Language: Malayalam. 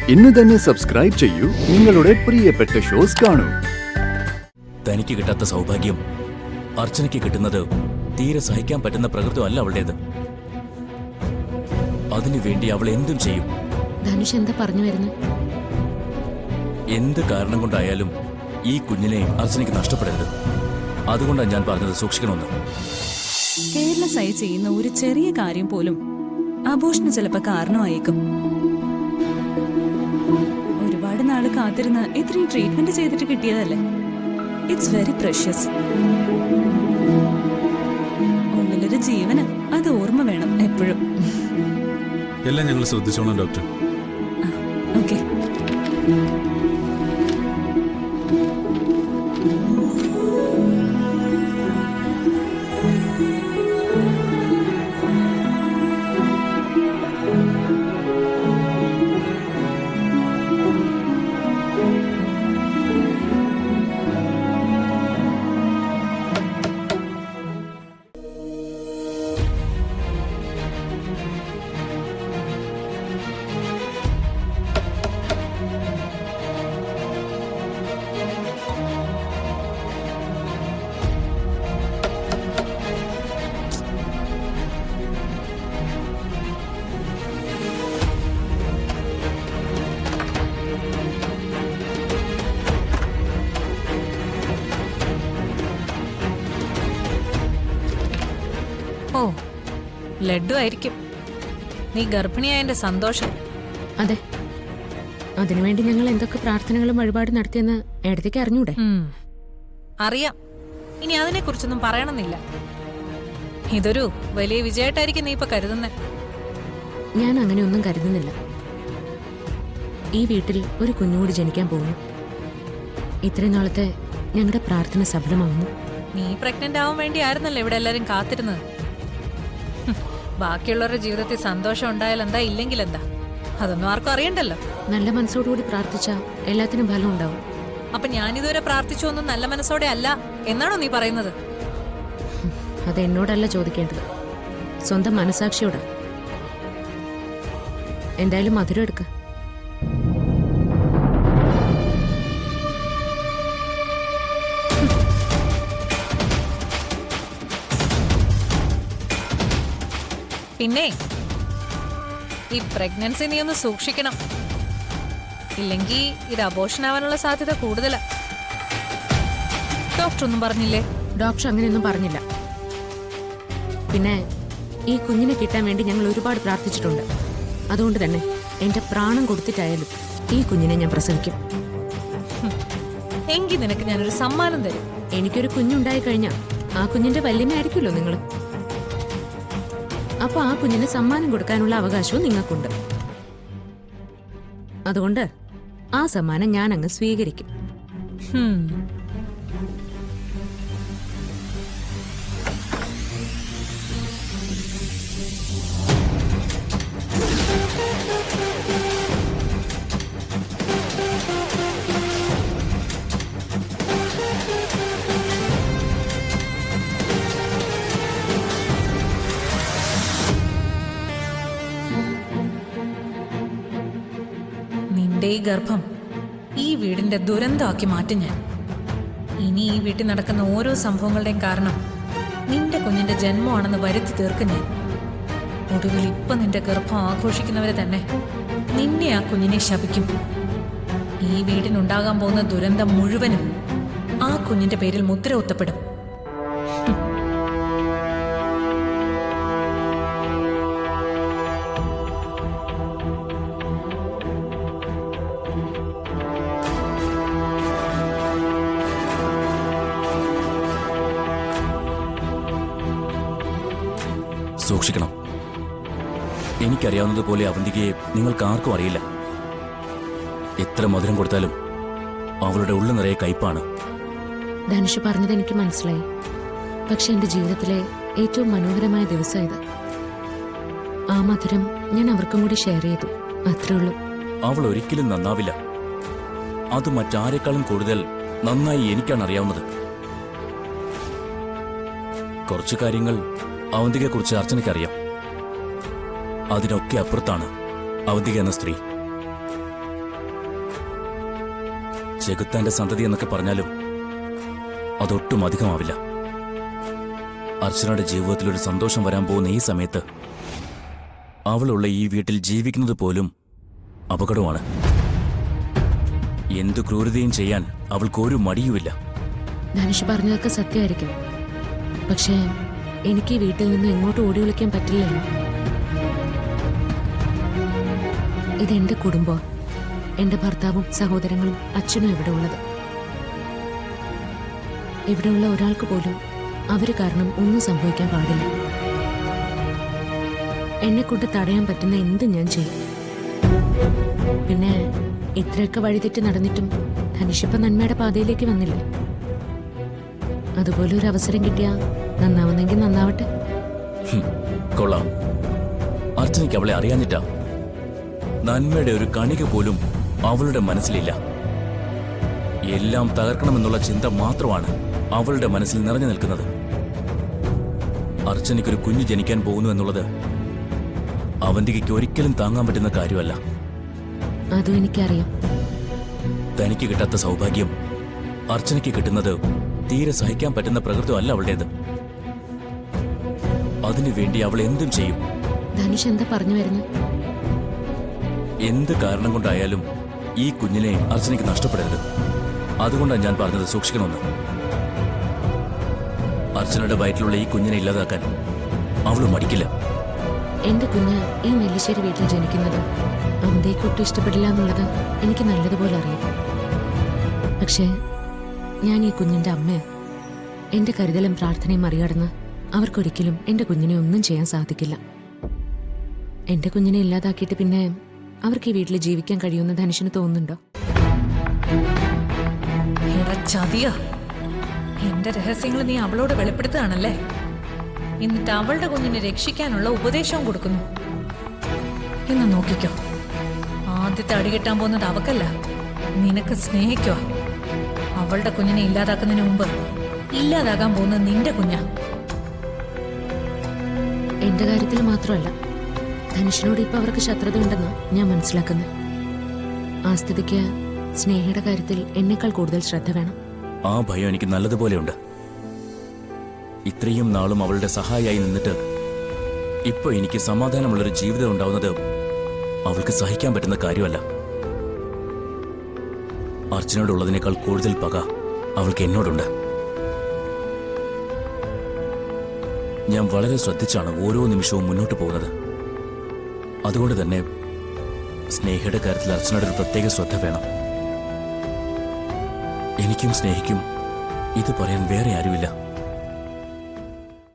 ഇന്ന് തന്നെ സബ്സ്ക്രൈബ് ചെയ്യൂ, നിങ്ങളുടെ പ്രിയപ്പെട്ട ഷോസ് കാണൂ. തനിക്ക് കിട്ടാത്ത സൗഭാഗ്യം അർച്ചനയ്ക്ക് കിട്ടുന്നത് തീരെ സഹിക്കാൻ പറ്റുന്ന പ്രകൃതം അല്ല അവളുടേത്. അതിനുവേണ്ടി അവൾ എന്തും ചെയ്യും. ധനുഷ് എന്താ പറഞ്ഞു വരുന്നത്? എന്ത് കാരണം കൊണ്ടായാലും ഈ കുഞ്ഞിനെ അർച്ചനയ്ക്ക് നഷ്ടപ്പെടരുത്. അതുകൊണ്ടാണ് ഞാൻ പറഞ്ഞത് സൂക്ഷിക്കണമെന്ന്. കേരള സൈ ചെയ്യുന്ന ഒരു ചെറിയ കാര്യം പോലും അബോഷന് ചിലപ്പോ കാരണമായേക്കും. ഒരുപാട് നാള് കാത്തിരുന്ന് ഇത്രയും ട്രീറ്റ്മെന്റ് ചെയ്തിട്ട് കിട്ടിയതല്ലേ. It's very precious. ഉള്ളിലൊരു ജീവന് അത് ഓർമ്മ വേണം എപ്പോഴും. എല്ലാം ഞങ്ങൾ ശ്രദ്ധിച്ചോളാം ഡോക്ടർ. ഓക്കെ. ഓ, ലഡ്ഡു ആയിരിക്കും നീ ഗർഭിണിയായതിന്റെ സന്തോഷം. അതെ, അതിനുവേണ്ടി ഞങ്ങൾ എന്തൊക്കെ പ്രാർത്ഥനകളും വഴിപാട് നടത്തിയെന്ന് ഏടത്തേക്ക് അറിഞ്ഞൂടെ? അറിയാം. ഇനി അതിനെ കുറിച്ചൊന്നും പറയണമെന്നില്ല. ഇതൊരു വലിയ വിജയമായിട്ടായിരിക്കും നീ ഇപ്പൊ കരുതുന്നേ. ഞാൻ അങ്ങനെയൊന്നും കരുതുന്നില്ല. ഈ വീട്ടിൽ ഒരു കുഞ്ഞുകൂടി ജനിക്കാൻ പോകുന്നു. ഇത്രയും നാളത്തെ ഞങ്ങളുടെ പ്രാർത്ഥന സഫലമാവുന്നു. നീ പ്രഗ്നന്റ് ആവാൻ വേണ്ടിയായിരുന്നല്ലോ ഇവിടെ എല്ലാരും കാത്തിരുന്നത്. ബാക്കിയുള്ളവരുടെ ജീവിതത്തിൽ സന്തോഷം ഉണ്ടായാൽ എന്താ, ഇല്ലെങ്കിൽ എന്താ, അതൊന്നും ആർക്കും അറിയണ്ടല്ലോ. നല്ല മനസ്സോടുകൂടി പ്രാർത്ഥിച്ചാൽ എല്ലാത്തിനും ഫലം ഉണ്ടാവും. അപ്പൊ ഞാനിതുവരെ പ്രാർത്ഥിച്ചു ഒന്നും നല്ല മനസ്സോടെ അല്ല എന്നാണോ നീ പറയുന്നത്? അത് എന്നോടല്ല ചോദിക്കേണ്ടത്, സ്വന്തം മനസാക്ഷിയോടാ. എന്തായാലും മധുരം എടുക്ക. പിന്നെ ഈ പ്രഗ്നൻസി നീ ഒന്ന് സൂക്ഷിക്കണം. ഇല്ലെങ്കിൽ ഇത് അബോർഷൻ ആവാനുള്ള സാധ്യത കൂടുതലാ. ഡോക്ടർ ഒന്നും പറഞ്ഞില്ലേ? ഡോക്ടർ അങ്ങനെയൊന്നും പറഞ്ഞില്ല. പിന്നെ ഈ കുഞ്ഞിനെ കിട്ടാൻ വേണ്ടി ഞങ്ങൾ ഒരുപാട് പ്രാർത്ഥിച്ചിട്ടുണ്ട്. അതുകൊണ്ട് തന്നെ എന്റെ പ്രാണം കൊടുത്തിട്ടായാലും ഈ കുഞ്ഞിനെ ഞാൻ പ്രസവിക്കും. എങ്കിൽ നിനക്ക് ഞാനൊരു സമ്മാനം തരും. എനിക്കൊരു കുഞ്ഞുണ്ടായി കഴിഞ്ഞാൽ ആ കുഞ്ഞിന്റെ വല്യമ്മയായിരിക്കുമല്ലോ നിങ്ങൾ. അപ്പൊ ആ കുഞ്ഞിന് സമ്മാനം കൊടുക്കാനുള്ള അവകാശവും നിങ്ങൾക്കുണ്ട്. അതുകൊണ്ട് ആ സമ്മാനം ഞാൻ അങ്ങ് സ്വീകരിക്കും. ഈ ഗർഭം ഈ വീടിന്റെ ദുരന്തമാക്കി മാറ്റും ഞാൻ. ഇനി ഈ വീട്ടിൽ നടക്കുന്ന ഓരോ സംഭവങ്ങളുടെയും കാരണം നിന്റെ കുഞ്ഞിന്റെ ജന്മമാണെന്ന് വരുത്തി തീർക്കും ഞാൻ. ഒടുവിൽ ഇപ്പൊ നിന്റെ ഗർഭം ആഘോഷിക്കുന്നവരെ തന്നെ നിന്നെ ആ കുഞ്ഞിനെ ശപിക്കും. ഈ വീടിനുണ്ടാകാൻ പോകുന്ന ദുരന്തം മുഴുവനും ആ കുഞ്ഞിന്റെ പേരിൽ മുദ്ര ഒത്തപ്പെടും. സൂക്ഷിക്കണം. എനിക്കറിയാവുന്നതുപോലെ അവന്തികയെ നിങ്ങൾക്ക് ആർക്കും അറിയില്ല. എത്ര മധുരം കൊടുത്താലും അവളുടെ ഉള്ളു നിറയെ കയ്പാണ്. ധനുഷ് പറഞ്ഞത് എനിക്ക് മനസ്സിലായി. പക്ഷെ എന്റെ ജീവിതത്തിലെ ഏറ്റവും മനോഹരമായ ദിവസം ഇത്. ആ മധുരം ഞാൻ അവർക്കും കൂടി ഷെയർ ചെയ്തു, അത്രേ ഉള്ളൂ. അവൾ ഒരിക്കലും നന്നാവില്ല. അത് മറ്റാരെക്കാളും കൂടുതൽ നന്നായി എനിക്കാണ് അറിയാവുന്നത്. കുറച്ചു കാര്യങ്ങൾ അവന്തികയെക്കുറിച്ച് അർച്ചനയ്ക്കറിയാം. അതിനൊക്കെ അപ്പുറത്താണ് അവന്തിക എന്ന സ്ത്രീ. ചെകുത്താന്റെ സന്തതി എന്നൊക്കെ പറഞ്ഞാലും അതൊട്ടും അധികമാവില്ല. അർച്ചനയുടെ ജീവിതത്തിൽ ഒരു സന്തോഷം വരാൻ പോകുന്ന ഈ സമയത്ത് അവളുള്ള ഈ വീട്ടിൽ ജീവിക്കുന്നത് പോലും അപകടമാണ്. എന്തു ക്രൂരതയും ചെയ്യാൻ അവൾക്കൊരു മടിയുമില്ല. ധനുഷ് പറഞ്ഞതൊക്കെ സത്യമായിരിക്കും. പക്ഷേ എനിക്ക് ഈ വീട്ടിൽ നിന്ന് എങ്ങോട്ട് ഓടി വിളിക്കാൻ പറ്റില്ലല്ലോ. ഇതെന്റെ കുടുംബം, എന്റെ ഭർത്താവും സഹോദരങ്ങളും അച്ഛനും ഇവിടെ ഉള്ളത്. ഇവിടെയുള്ള ഒരാൾക്ക് പോലും അവര് കാരണം ഒന്നും സംഭവിക്കാൻ പാടില്ല. എന്നെ കൊണ്ട് തടയാൻ പറ്റുന്ന എന്ത് ഞാൻ ചെയ്യും. പിന്നെ ഇത്രയൊക്കെ വഴിതെറ്റി നടന്നിട്ടും ധനുഷിപ്പ നന്മയുടെ പാതയിലേക്ക് വന്നില്ലേ. അതുപോലെ ഒരു അവസരം കിട്ടിയാ നന്നാവുന്നെങ്കിൽ നന്നാവട്ടെ. കൊള്ളാം. അർച്ചനയ്ക്ക് അവളെ അറിയാഞ്ഞിട്ടാ. നന്മയുടെ ഒരു കണിക പോലും അവളുടെ മനസ്സിലില്ല. എല്ലാം തകർക്കണമെന്നുള്ള ചിന്ത മാത്രമാണ് അവളുടെ മനസ്സിൽ നിറഞ്ഞു നിൽക്കുന്നത്. അർച്ചനയ്ക്കൊരു കുഞ്ഞ് ജനിക്കാൻ പോകുന്നു എന്നുള്ളത് അവന്തികയ്ക്ക് ഒരിക്കലും താങ്ങാൻ പറ്റുന്ന കാര്യമല്ല. അതും എനിക്കറിയാം. തനിക്ക് കിട്ടാത്ത സൗഭാഗ്യം അർച്ചനയ്ക്ക് കിട്ടുന്നത് തീരെ സഹിക്കാൻ പറ്റുന്ന പ്രകൃതം അല്ല അവളുടേത്. അതിനുവേണ്ടി അവൾ എന്തും ചെയ്യും. ധനുഷ് എന്താ പറഞ്ഞു വരുന്നത്? എന്ത് കാരണം കൊണ്ടായാലും ഈ കുഞ്ഞിനെ അർച്ചനയ്ക്ക് നഷ്ടപ്പെടരുത്. അതുകൊണ്ടാണ് ഞാൻ പറഞ്ഞത് സൂക്ഷിക്കണമെന്ന്. അർച്ചനയുടെ വയറ്റിലുള്ള ഈ കുഞ്ഞിനെ ഇല്ലാതാക്കാൻ അവൾ മടിക്കില്ല. എന്റെ കുഞ്ഞ് ഈ നെല്ലിശ്ശേരി വീട്ടിൽ ജനിക്കുന്നത് അവന്തേക്ക് ഒട്ടും ഇഷ്ടപ്പെടില്ല എന്നുള്ളത് എനിക്ക് നല്ലതുപോലെ അറിയാം. പക്ഷേ ഞാൻ ഈ കുഞ്ഞിന്റെ അമ്മയാണ്. എന്റെ കരുതലും പ്രാർത്ഥനയും മറികടന്ന് അവർക്കൊരിക്കലും എന്റെ കുഞ്ഞിനെ ഒന്നും ചെയ്യാൻ സാധിക്കില്ല. എന്റെ കുഞ്ഞിനെ ഇല്ലാതാക്കിയിട്ട് പിന്നെ അവർക്ക് ഈ വീട്ടിൽ ജീവിക്കാൻ കഴിയുമെന്ന് ധനുഷിന് തോന്നുന്നുണ്ടോ? എടാ ചതിയാ, എന്റെ രഹസ്യങ്ങൾ നീ അവളോട് വെളിപ്പെടുത്തുകയാണല്ലേ. എന്നിട്ട് അവളുടെ കുഞ്ഞിനെ രക്ഷിക്കാനുള്ള ഉപദേശവും കൊടുക്കുന്നു. എന്ന് നോക്കിക്കോ, ആദ്യത്തെ അടി കിട്ടാൻ പോകുന്നത് അവക്കല്ല, നിനക്ക് സ്നേഹിക്കോ. അവളുടെ കുഞ്ഞിനെ ഇല്ലാതാക്കുന്നതിന് മുമ്പ് ഇല്ലാതാകാൻ പോകുന്നത് നിന്റെ കുഞ്ഞാ. എന്റെ കാര്യത്തിൽ മാത്രമല്ല, ധനുഷിനോട് ഇപ്പൊ അവർക്ക് ശത്രുത ഉണ്ടെന്ന് ഞാൻ മനസ്സിലാക്കുന്നത്. ആ സ്ഥിതിക്ക് സ്നേഹയുടെ കാര്യത്തിൽ എന്നേക്കാൾ കൂടുതൽ ശ്രദ്ധ വേണം. ആ ഭയം എനിക്ക് നല്ലതുപോലെയുണ്ട്. ഇത്രയും നാളും അവളുടെ സഹായിയായി നിന്നിട്ട് ഇപ്പൊ എനിക്ക് സമാധാനമുള്ളൊരു ജീവിതം ഉണ്ടാവുന്നത് അവൾക്ക് സഹിക്കാൻ പറ്റുന്ന കാര്യമല്ല. അർച്ചനോടുള്ളതിനേക്കാൾ കൂടുതൽ പക അവൾക്ക് എന്നോടുണ്ട്. ഞാൻ വളരെ ശ്രദ്ധിച്ചാണ് ഓരോ നിമിഷവും മുന്നോട്ട് പോകുന്നത്. അതുകൊണ്ട് തന്നെ സ്നേഹയുടെ കാര്യത്തിൽ അർച്ചനയുടെ ഒരു പ്രത്യേക ശ്രദ്ധ വേണം. എനിക്കും സ്നേഹിക്കും ഇത് പറയാൻ വേറെ ആരുമില്ല.